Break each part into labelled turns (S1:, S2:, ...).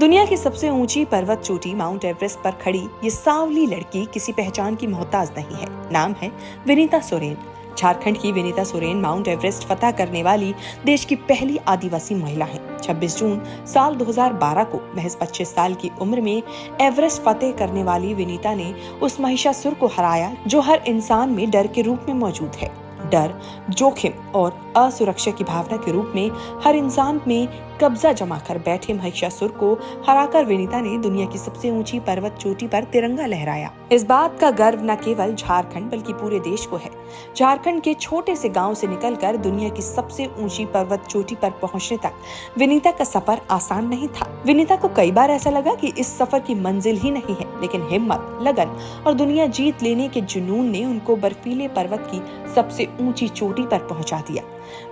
S1: दुनिया की सबसे ऊंची पर्वत चोटी माउंट एवरेस्ट पर खड़ी ये सांवली लड़की किसी पहचान की मोहताज नहीं है। नाम है विनीता सोरेन। झारखंड की विनीता सोरेन माउंट एवरेस्ट फतह करने वाली देश की पहली आदिवासी महिला है। 26 जून साल 2012 को महज 25 साल की उम्र में एवरेस्ट फतेह करने वाली विनीता ने उस महिषासुर को हराया जो हर इंसान में डर के रूप में मौजूद है। डर, जोखिम और असुरक्षा की भावना के रूप में हर इंसान में कब्जा जमा कर बैठे महिषासुर को हराकर विनीता ने दुनिया की सबसे ऊंची पर्वत चोटी पर तिरंगा लहराया। इस बात का गर्व न केवल झारखंड बल्कि पूरे देश को है। झारखंड के छोटे से गांव से निकलकर दुनिया की सबसे ऊंची पर्वत चोटी पर पहुंचने तक विनीता का सफर आसान नहीं था। विनीता को कई बार ऐसा लगा कि इस सफर की मंजिल ही नहीं है, लेकिन हिम्मत, लगन और दुनिया जीत लेने के जुनून ने उनको बर्फीले पर्वत की सबसे ऊंची चोटी पर पहुंचा दिया।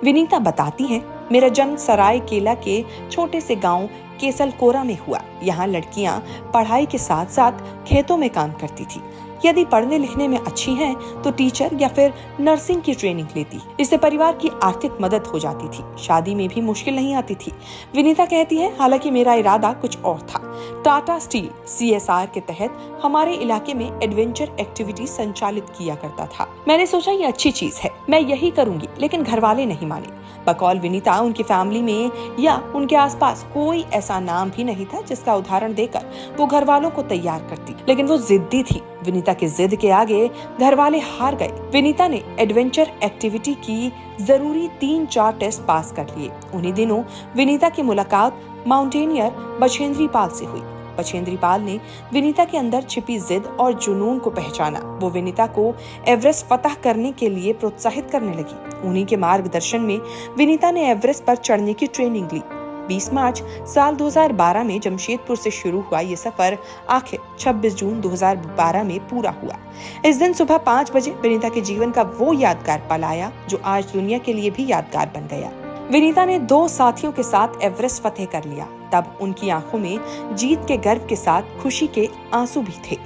S1: विनीता बताती हैं, मेरा जन्म सरायकेला के छोटे से गांव केसलकोरा में हुआ। यहाँ लड़कियां पढ़ाई के साथ साथ खेतों में काम करती थी। यदि पढ़ने लिखने में अच्छी हैं, तो टीचर या फिर नर्सिंग की ट्रेनिंग लेती। इससे परिवार की आर्थिक मदद हो जाती थी। शादी में भी मुश्किल नहीं आती थी। विनीता कहती है, हालांकि मेरा इरादा कुछ और था। टाटा स्टील CSR के तहत हमारे इलाके में एडवेंचर एक्टिविटी संचालित किया करता था। मैंने सोचा ये अच्छी चीज है, मैं यही करूंगी, लेकिन घर वाले नहीं माने। बकौल विनीता, उनकी फैमिली में या उनके आसपास कोई ऐसा नाम भी नहीं था जिसका उदाहरण देकर वो घर वालों को तैयार करती, लेकिन वो जिद्दी थी। विनीता की जिद के आगे घर वाले हार गए। विनीता ने एडवेंचर एक्टिविटी की जरूरी 3-4 टेस्ट पास कर लिए। उन्हीं दिनों विनीता की मुलाकात माउंटेनियर बछेंद्री पाल से हुई। बछेंद्री पाल ने विनीता के अंदर छिपी जिद और जुनून को पहचाना। वो विनीता को एवरेस्ट फतह करने के लिए प्रोत्साहित करने लगी। उन्हीं के मार्गदर्शन में विनीता ने एवरेस्ट पर चढ़ने की ट्रेनिंग ली। 20 मार्च साल 2012 में जमशेदपुर से शुरू हुआ ये सफर आखिर 26 जून 2012 में पूरा हुआ। इस दिन सुबह 5 बजे विनीता के जीवन का वो यादगार पल आया जो आज दुनिया के लिए भी यादगार बन गया। विनीता ने 2 साथियों के साथ एवरेस्ट फतेह कर लिया। तब उनकी आंखों में जीत के गर्व के साथ खुशी के आंसू भी थे।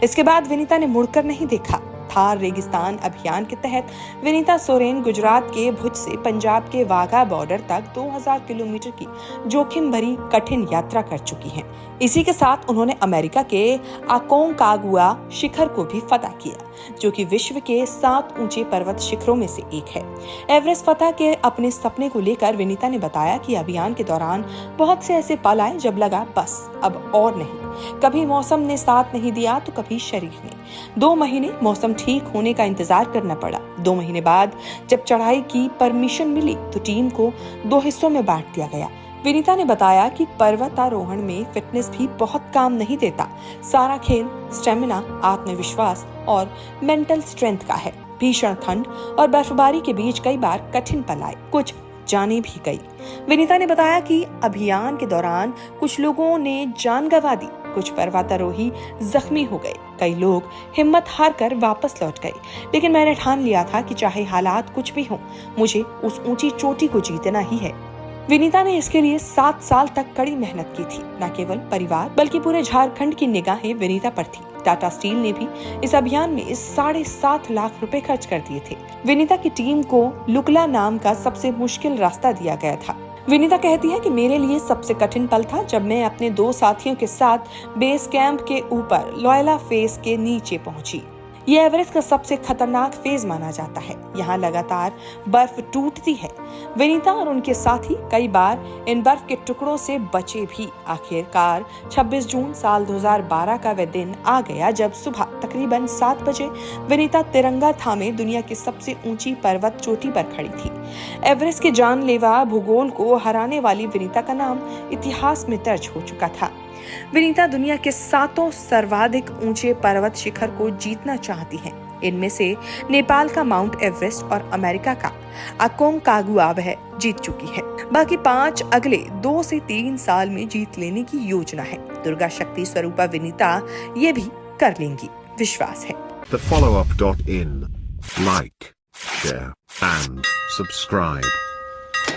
S1: इसके बाद विनीता ने मुड़कर नहीं देखा। थार रेगिस्तान अभियान के तहत विनीता सोरेन गुजरात के भुज से पंजाब के वाघा बॉर्डर तक 2000 किलोमीटर की जोखिम भरी कठिन यात्रा कर चुकी हैं। इसी के साथ उन्होंने अमेरिका के अकोंकागुआ शिखर को भी फतह किया, जो कि विश्व के 7 ऊंचे पर्वत शिखरों में से एक है। एवरेस्ट फतह के अपने सपने को लेकर विनीता ने बताया कि अभियान के दौरान बहुत से ऐसे पल आए जब लगा बस अब और नहीं। कभी मौसम ने साथ नहीं दिया तो कभी शरीर ने। 2 महीने मौसम ठीक होने का इंतजार करना पड़ा। 2 महीने बाद जब चढ़ाई की परमिशन मिली तो टीम को 2 हिस्सों में बांट दिया गया। विनीता ने बताया कि पर्वतारोहण में फिटनेस भी बहुत काम नहीं देता। सारा खेल स्टेमिना, आत्मविश्वास और मेंटल स्ट्रेंथ का है। भीषण ठंड और बर्फबारी के बीच कई बार कठिन पल आए, कुछ जाने भी गई। विनीता ने बताया कि अभियान के दौरान कुछ लोगों ने जान गंवा दी, कुछ पर्वतारोही जख्मी हो गए, कई लोग हिम्मत हार कर वापस लौट गए। लेकिन मैंने ठान लिया था कि चाहे हालात कुछ भी हो, मुझे उस ऊंची चोटी को जीतना ही है। विनीता ने इसके लिए 7 साल तक कड़ी मेहनत की थी। न केवल परिवार बल्कि पूरे झारखंड की निगाहें विनीता पर थी। टाटा स्टील ने भी इस अभियान में 7.5 लाख रुपए खर्च कर दिए थे। विनीता की टीम को लुकला नाम का सबसे मुश्किल रास्ता दिया गया था। विनीता कहती है कि मेरे लिए सबसे कठिन पल था जब मैं अपने 2 साथियों के साथ बेस कैंप के ऊपर लोयला फेस के नीचे पहुंची। ये एवरेस्ट का सबसे खतरनाक फेज माना जाता है। यहाँ लगातार बर्फ टूटती है। विनीता और उनके साथी कई बार इन बर्फ के टुकड़ों से बचे भी। आखिरकार 26 जून साल 2012 का वह दिन आ गया जब सुबह तकरीबन 7 बजे विनीता तिरंगा थामे दुनिया की सबसे ऊंची पर्वत चोटी पर खड़ी थी। एवरेस्ट के जानलेवा भूगोल को हराने वाली विनीता का नाम इतिहास में दर्ज हो चुका था। विनीता दुनिया के 7 सर्वाधिक ऊंचे पर्वत शिखर को जीतना चाहती हैं। इनमें से नेपाल का माउंट एवरेस्ट और अमेरिका का अकोंकागुआ वह जीत चुकी है। बाकी 5 अगले 2 से 3 साल में जीत लेने की योजना है। दुर्गा शक्ति स्वरूपा विनीता ये भी कर लेंगी, विश्वास है।
S2: The followup.in. Like, share and subscribe.